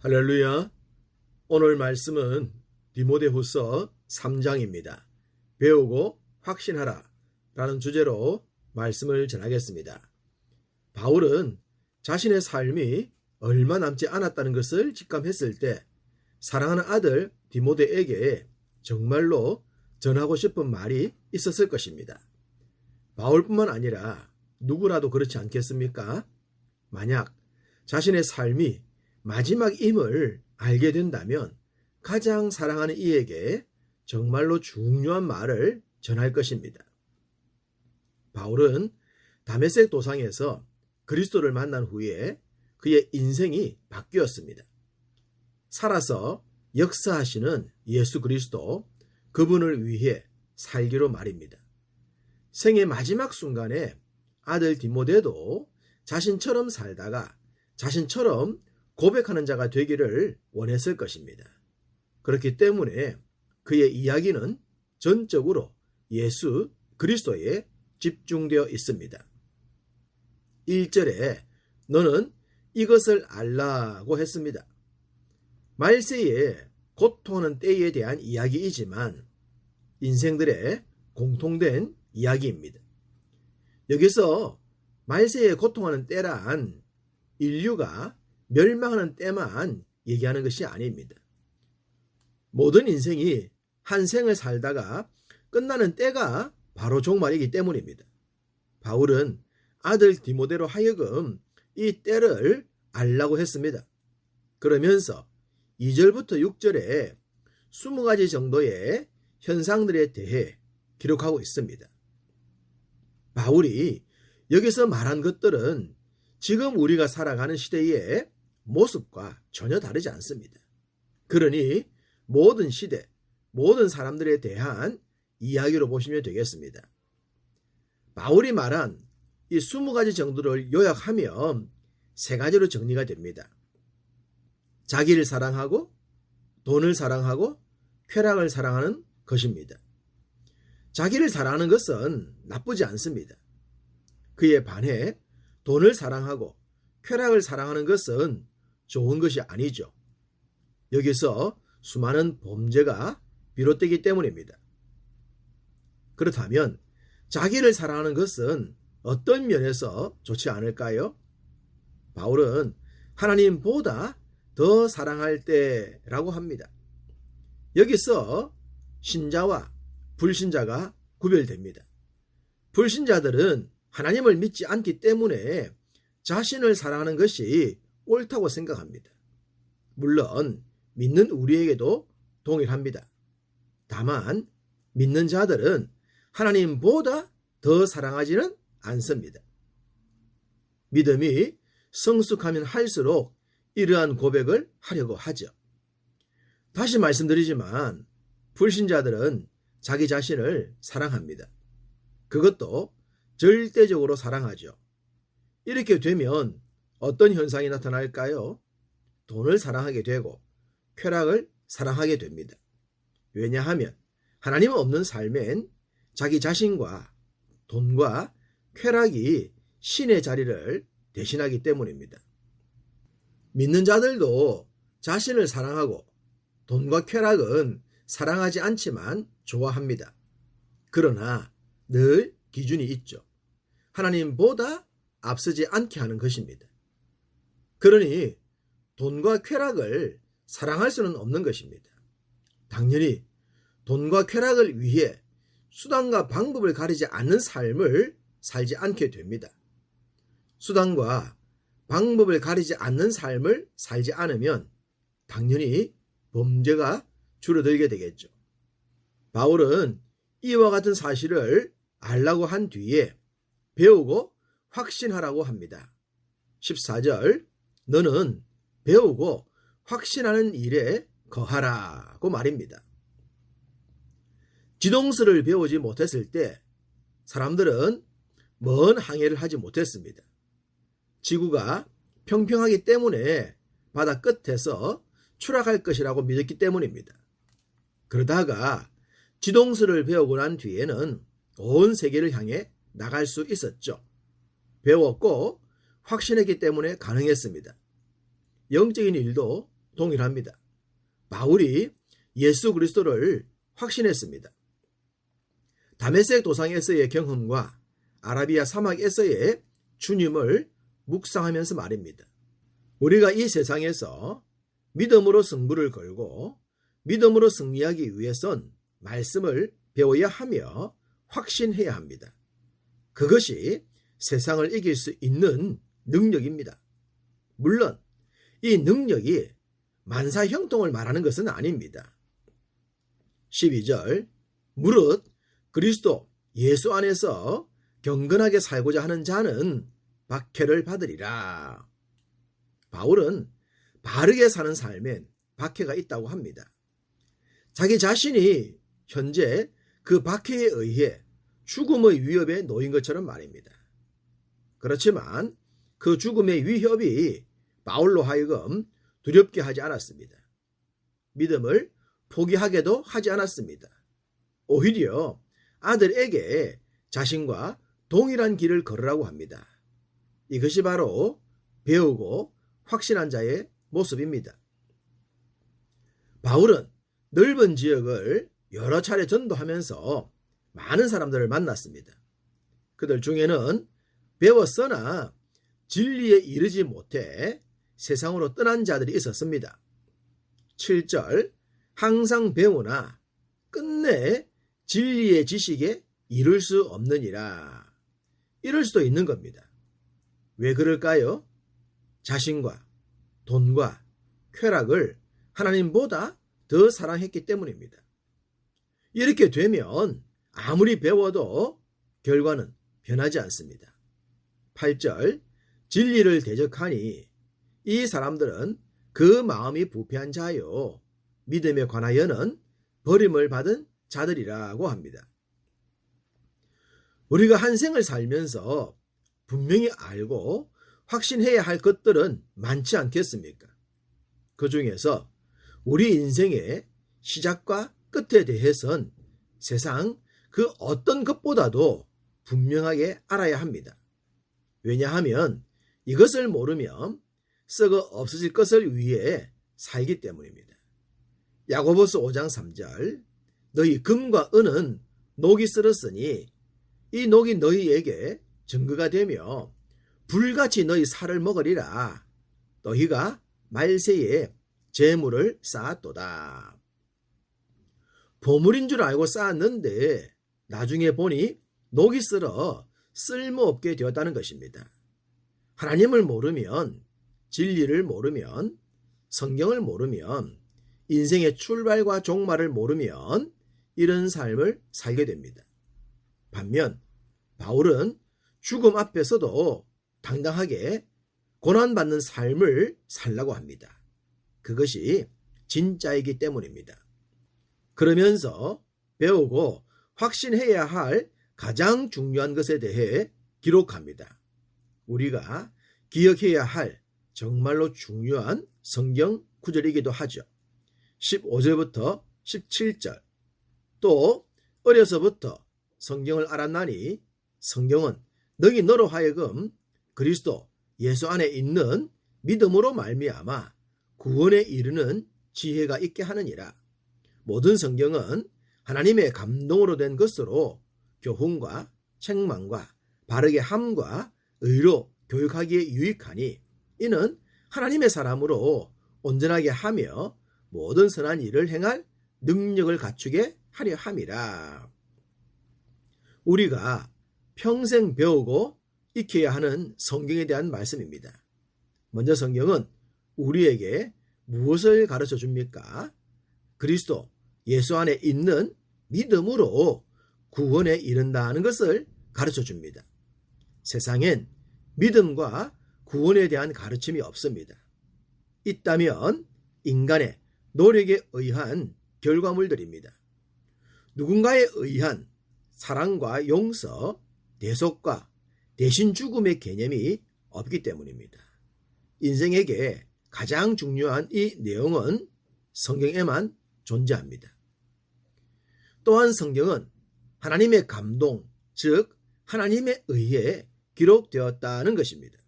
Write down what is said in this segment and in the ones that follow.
할렐루야. 오늘 말씀은 디모데후서 3장입니다. 배우고 확신하라 라는 주제로 말씀을 전하겠습니다. 바울은 자신의 삶이 얼마 남지 않았다는 것을 직감했을 때 사랑하는 아들 디모데에게 정말로 전하고 싶은 말이 있었을 것입니다. 바울뿐만 아니라 누구라도 그렇지 않겠습니까? 만약 자신의 삶이 마지막임을 알게 된다면 가장 사랑하는 이에게 정말로 중요한 말을 전할 것입니다. 바울은 다메섹 도상에서 그리스도를 만난 후에 그의 인생이 바뀌었습니다. 살아서 역사하시는 예수 그리스도, 그분을 위해 살기로 말입니다. 생의 마지막 순간에 아들 디모데도 자신처럼 살다가 자신처럼 고백하는 자가 되기를 원했을 것입니다. 그렇기 때문에 그의 이야기는 전적으로 예수 그리스도에 집중되어 있습니다. 1절에 너는 이것을 알라고 했습니다. 말세에 고통하는 때에 대한 이야기이지만 인생들의 공통된 이야기입니다. 여기서 말세에 고통하는 때란 인류가 멸망하는 때만 얘기하는 것이 아닙니다. 모든 인생이 한 생을 살다가 끝나는 때가 바로 종말이기 때문입니다. 바울은 아들 디모데로 하여금 이 때를 알라고 했습니다. 그러면서 2절부터 6절에 20가지 정도의 현상들에 대해 기록하고 있습니다. 바울이 여기서 말한 것들은 지금 우리가 살아가는 시대의 모습과 전혀 다르지 않습니다. 그러니 모든 시대, 모든 사람들에 대한 이야기로 보시면 되겠습니다. 바울이 말한 이 20가지 정도를 요약하면 3가지로 정리가 됩니다. 자기를 사랑하고 돈을 사랑하고 쾌락을 사랑하는 것입니다. 자기를 사랑하는 것은 나쁘지 않습니다. 그에 반해 돈을 사랑하고 쾌락을 사랑하는 것은 좋은 것이 아니죠. 여기서 수많은 범죄가 비롯되기 때문입니다. 그렇다면 자기를 사랑하는 것은 어떤 면에서 좋지 않을까요? 바울은 하나님보다 더 사랑할 때라고 합니다. 여기서 신자와 불신자가 구별됩니다. 불신자들은 하나님을 믿지 않기 때문에 자신을 사랑하는 것이 옳다고 생각합니다. 물론 믿는 우리에게도 동일합니다. 다만 믿는 자들은 하나님보다 더 사랑하지는 않습니다. 믿음이 성숙하면 할수록 이러한 고백을 하려고 하죠. 다시 말씀드리지만 불신자들은 자기 자신을 사랑합니다. 그것도 절대적으로 사랑하죠. 이렇게 되면 어떤 현상이 나타날까요? 돈을 사랑하게 되고 쾌락을 사랑하게 됩니다. 왜냐하면 하나님 없는 삶엔 자기 자신과 돈과 쾌락이 신의 자리를 대신하기 때문입니다. 믿는 자들도 자신을 사랑하고 돈과 쾌락은 사랑하지 않지만 좋아합니다. 그러나 늘 기준이 있죠. 하나님보다 앞서지 않게 하는 것입니다. 그러니 돈과 쾌락을 사랑할 수는 없는 것입니다. 당연히 돈과 쾌락을 위해 수단과 방법을 가리지 않는 삶을 살지 않게 됩니다. 수단과 방법을 가리지 않는 삶을 살지 않으면 당연히 범죄가 줄어들게 되겠죠. 바울은 이와 같은 사실을 알라고 한 뒤에 배우고 확신하라고 합니다. 14절 너는 배우고 확신하는 일에 거하라고 말입니다. 지동서를 배우지 못했을 때 사람들은 먼 항해를 하지 못했습니다. 지구가 평평하기 때문에 바다 끝에서 추락할 것이라고 믿었기 때문입니다. 그러다가 지동서를 배우고 난 뒤에는 온 세계를 향해 나갈 수 있었죠. 배웠고 확신했기 때문에 가능했습니다. 영적인 일도 동일합니다. 바울이 예수 그리스도를 확신했습니다. 다메섹 도상에서의 경험과 아라비아 사막에서의 주님을 묵상하면서 말입니다. 우리가 이 세상에서 믿음으로 승부를 걸고 믿음으로 승리하기 위해선 말씀을 배워야 하며 확신해야 합니다. 그것이 세상을 이길 수 있는 능력입니다. 물론 이 능력이 만사형통을 말하는 것은 아닙니다. 12절 무릇 그리스도 예수 안에서 경건하게 살고자 하는 자는 박해를 받으리라. 바울은 바르게 사는 삶엔 박해가 있다고 합니다. 자기 자신이 현재 그 박해에 의해 죽음의 위협에 놓인 것처럼 말입니다. 그렇지만 그 죽음의 위협이 바울로 하여금 두렵게 하지 않았습니다. 믿음을 포기하게도 하지 않았습니다. 오히려 아들에게 자신과 동일한 길을 걸으라고 합니다. 이것이 바로 배우고 확신한 자의 모습입니다. 바울은 넓은 지역을 여러 차례 전도하면서 많은 사람들을 만났습니다. 그들 중에는 배웠으나 진리에 이르지 못해 세상으로 떠난 자들이 있었습니다. 7절 항상 배우나 끝내 진리의 지식에 이룰 수 없느니라. 이럴 수도 있는 겁니다. 왜 그럴까요? 자신과 돈과 쾌락을 하나님보다 더 사랑했기 때문입니다. 이렇게 되면 아무리 배워도 결과는 변하지 않습니다. 8절 진리를 대적하니 이 사람들은 그 마음이 부패한 자요 믿음에 관하여는 버림을 받은 자들이라고 합니다. 우리가 한 생을 살면서 분명히 알고 확신해야 할 것들은 많지 않겠습니까? 그 중에서 우리 인생의 시작과 끝에 대해선 세상 그 어떤 것보다도 분명하게 알아야 합니다. 왜냐하면 이것을 모르면 썩어 없어질 것을 위해 살기 때문입니다. 야고보서 5장 3절 너희 금과 은은 녹이 쓸었으니 이 녹이 너희에게 증거가 되며 불같이 너희 살을 먹으리라. 너희가 말세에 재물을 쌓았도다. 보물인 줄 알고 쌓았는데 나중에 보니 녹이 쓸어 쓸모없게 되었다는 것입니다. 하나님을 모르면, 진리를 모르면, 성경을 모르면, 인생의 출발과 종말을 모르면 이런 삶을 살게 됩니다. 반면 바울은 죽음 앞에서도 당당하게 고난받는 삶을 살라고 합니다. 그것이 진짜이기 때문입니다. 그러면서 배우고 확신해야 할 가장 중요한 것에 대해 기록합니다. 우리가 기억해야 할 정말로 중요한 성경 구절이기도 하죠. 15절부터 17절 또 어려서부터 성경을 알았나니 성경은 너로 하여금 그리스도 예수 안에 있는 믿음으로 말미암아 구원에 이르는 지혜가 있게 하느니라. 모든 성경은 하나님의 감동으로 된 것으로 교훈과 책망과 바르게 함과 의로 교육하기에 유익하니 이는 하나님의 사람으로 온전하게 하며 모든 선한 일을 행할 능력을 갖추게 하려 함이라. 우리가 평생 배우고 익혀야 하는 성경에 대한 말씀입니다. 먼저 성경은 우리에게 무엇을 가르쳐 줍니까? 그리스도 예수 안에 있는 믿음으로 구원에 이른다는 것을 가르쳐 줍니다. 세상엔 믿음과 구원에 대한 가르침이 없습니다. 있다면 인간의 노력에 의한 결과물들입니다. 누군가에 의한 사랑과 용서, 대속과 대신 죽음의 개념이 없기 때문입니다. 인생에게 가장 중요한 이 내용은 성경에만 존재합니다. 또한 성경은 하나님의 감동, 즉 하나님에 의해 기록되었다는 것입니다.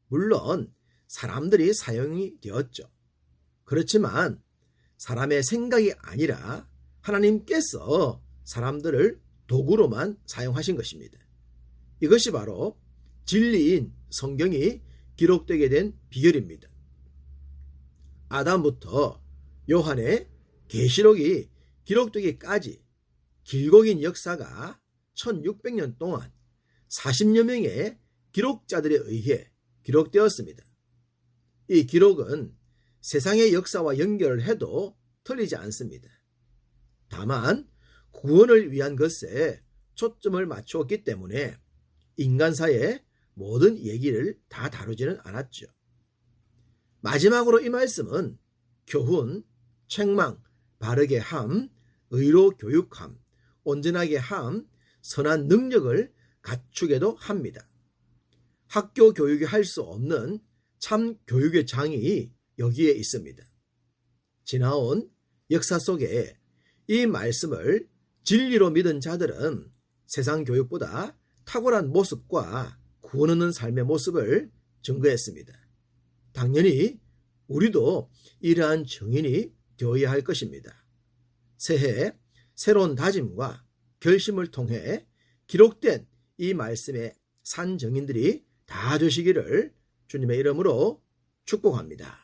물론 사람들이 사용이 되었죠. 그렇지만 사람의 생각이 아니라 하나님께서 사람들을 도구로만 사용하신 것입니다. 이것이 바로 진리인 성경이 기록되게 된 비결입니다. 아담부터 요한의 계시록이 기록되기까지 길고 긴 역사가 1600년 동안 40여 명의 기록자들에 의해 기록되었습니다. 이 기록은 세상의 역사와 연결을 해도 틀리지 않습니다. 다만 구원을 위한 것에 초점을 맞추었기 때문에 인간사의 모든 얘기를 다 다루지는 않았죠. 마지막으로 이 말씀은 교훈, 책망, 바르게 함, 의로 교육함, 온전하게 함, 선한 능력을 갖추게도 합니다. 학교 교육이 할 수 없는 참 교육의 장이 여기에 있습니다. 지나온 역사 속에 이 말씀을 진리로 믿은 자들은 세상 교육보다 탁월한 모습과 구원 얻는 삶의 모습을 증거했습니다. 당연히 우리도 이러한 증인이 되어야 할 것입니다. 새해 새로운 다짐과 결심을 통해 기록된 이 말씀의 산 증인들이 다 되시기를 주님의 이름으로 축복합니다.